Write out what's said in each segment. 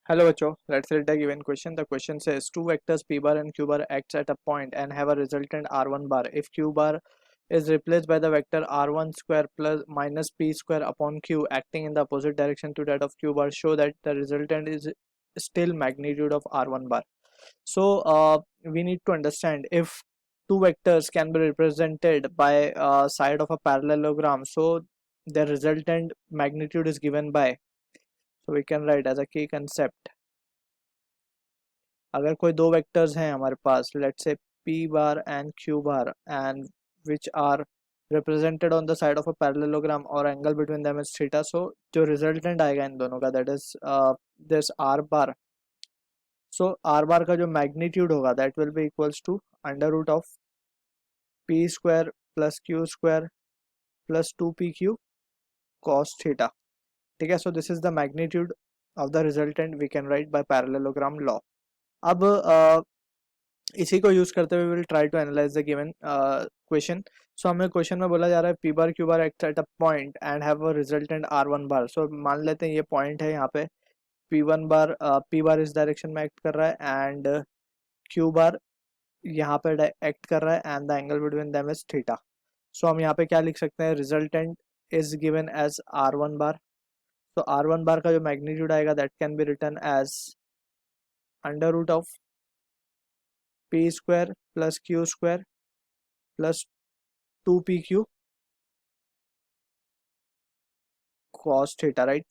Hello, Bacho. Let's read the given question. The question says two vectors p bar and q bar acts at a point and have a resultant r1 bar. If q bar is replaced by the vector r1 square plus minus p square upon q acting in the opposite direction to that of q bar, show that the resultant is still magnitude of r1 bar. So we need to understand if two vectors can be represented by side of a parallelogram. So the resultant magnitude is given by. So we can write as a key concept. अगर कोई दो vectors हैं हमारे पास, let's say p bar and q bar, and which are represented on the side of a parallelogram or angle between them is theta, so जो resultant आएगा इन दोनों का, that is this r bar. So r bar का जो magnitude होगा that will be equals to under root of p square plus q square plus 2pq cos theta. ठीक है, so this is the magnitude of the resultant we can write by parallelogram law. अब इसी को use करते हुए will try to analyze the given question. So हमें question में बोला जा रहा है P bar Q bar act at a point and have a resultant R one bar. So मान लेते हैं ये पॉइंट है, यहाँ पे P one bar P bar इस डायरेक्शन में एक्ट कर रहा है एंड क्यू बार यहाँ पे एक्ट कर रहा है and the angle between them is theta. So हम यहाँ पे क्या लिख सकते हैं, resultant is given as R one bar. तो आर वन बार का जो मैग्नीट्यूड आएगा that can be written as under root of p square plus q square plus 2pq cos theta, right.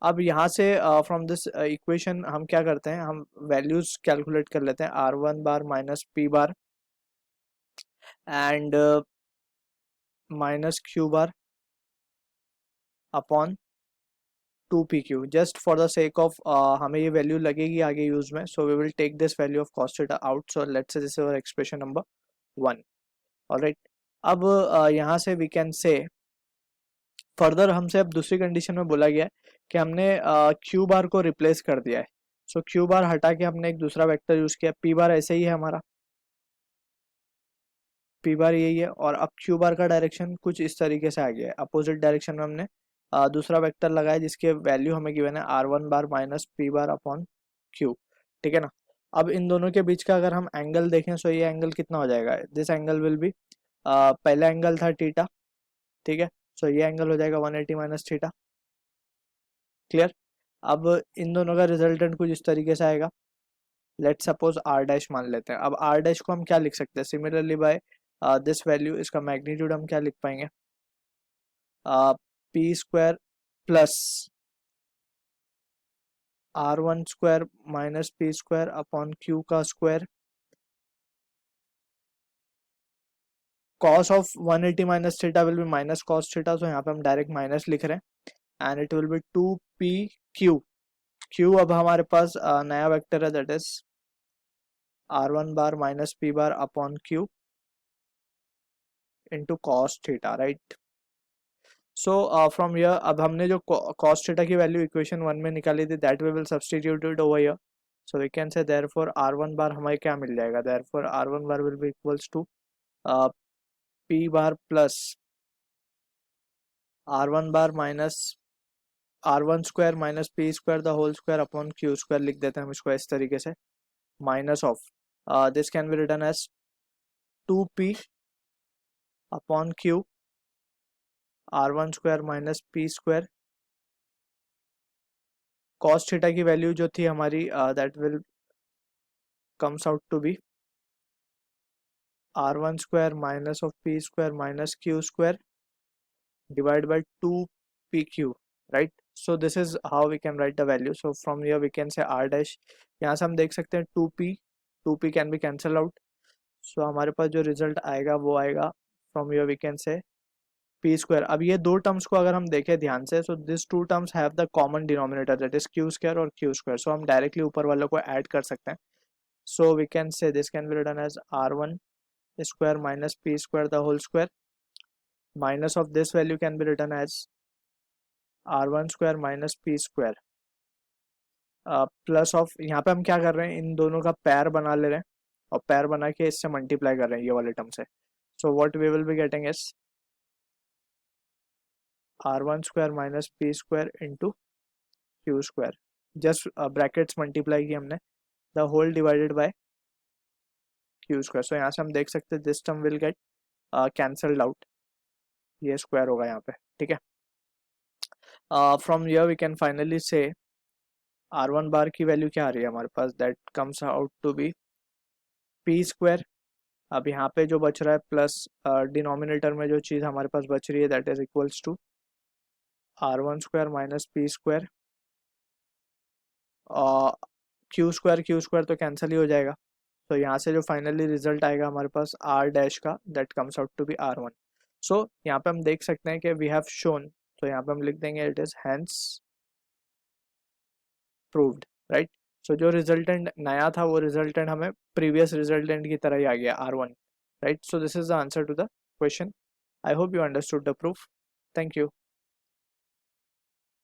अब यहाँ से फ्रॉम दिस इक्वेशन हम क्या करते हैं, हम वैल्यूज कैलकुलेट कर लेते हैं R one bar minus P bar and minus Q bar upon 2pq, just for the sake of हमें ये वैल्यू लगेगी आगे यूज में. So we will take this value of cos theta out. So let's say this is our expression number 1. Alright, अब यहाँ से we can से further हमसे अब दूसरी कंडीशन में बोला गया है कि हमने क्यू बार को रिप्लेस कर दिया है. सो क्यू बार हटा के हमने एक दूसरा वेक्टर यूज किया. पी बार ऐसे ही है हमारा, पी बार यही है, और अब क्यू बार का डायरेक्शन कुछ इस तरीके से आ गया है. अपोजिट डायरेक्शन में हमने दूसरा वेक्टर लगाया जिसके वैल्यू हमें गिवन है R one bar minus P bar upon Q. ठीक है ना. अब इन दोनों के बीच का अगर हम एंगल देखें, सो ये एंगल कितना हो जाएगा, दिस एंगल विल बी, पहला एंगल था थीटा. ठीक है, सो ये एंगल हो जाएगा 180 माइनस थीटा. क्लियर. अब इन दोनों का रिजल्टेंट कुछ इस तरीके से आएगा. लेट सपोज आर डैश मान लेते हैं. अब आर डैश को हम क्या लिख सकते हैं, सिमिलरली बाय दिस वैल्यू, इसका मैग्नीट्यूड हम क्या लिख पाएंगे, P square plus R one square minus P square upon Q का square cos of 180 minus theta will be minus cos theta. So यहाँ पे हम डायरेक्ट माइनस लिख रहे हैं and it will be 2pq. क्यू अब हमारे पास नया वेक्टर है that is R one bar minus P bar upon Q into cos theta, right. So from here अब हमने जो कॉस थीटा की वैल्यू इक्वेशन 1 में निकाली थी that we will substitute it over here. So we can say therefore R one bar हमें क्या मिल जाएगा, therefore R one bar will be equals to P bar plus R one bar minus R one square minus P square the whole square upon Q square लिख देते हैं हम इसको इस तरीके से. Minus of this can be written as 2p upon Q R one square minus P square. Cos theta की value जो थी हमारी that will comes out to be R one square minus of P square minus Q square divided by 2pq, right. So this is how we can write the value. So from here we can say r dash, यहाँ से हम देख सकते हैं 2p can be cancel out. So हमारे पास जो result आएगा वो आएगा from here we can say p square. अब ये दो टर्म्स को अगर हम देखें ध्यान से, so this two terms have the common denominator that is q square और q square. So हम डायरेक्टली ऊपर वालों को ऐड कर सकते हैं. So we can say this can be written as r1 square minus p square the whole square. Minus of this value can be written as r1 square minus p square plus of, यहाँ पे हम क्या कर रहे हैं, इन दोनों का पैर बना ले रहे हैं और पैर बना के इससे मल्टीप्लाई कर रहे हैं ये वाले टर्म से. So what we will be getting is r1 square minus p square into q square. Just brackets multiply की हमने, the whole divided by Q square. So यहाँ से हम देख सकते हैं this term will get cancelled out, ये square होगा यहाँ पे, ठीक है। From here we can finally say R1 बार की वैल्यू क्या आ रही है हमारे पास, that comes out to be P square. अब यहाँ पे जो बच रहा है प्लस डिनोमिनेटर में जो चीज़ हमारे पास बच रही है that is equals to R1 square minus P square, Q square तो कैंसिल ही हो जाएगा। तो यहाँ से जो फाइनली रिजल्ट आएगा हमारे पास R डैश का, that comes out to be R1। सो यहाँ पे हम देख सकते हैं कि वी हैव शोन, तो यहाँ पे हम लिख देंगे it is hence proved, right. So जो रिजल्टेंट नया था वो रिजल्टेंट हमें प्रीवियस रिजल्टेंट की तरह ही आ गया R1, right. So this is the answer to the question. I hope you understood the proof. Thank you.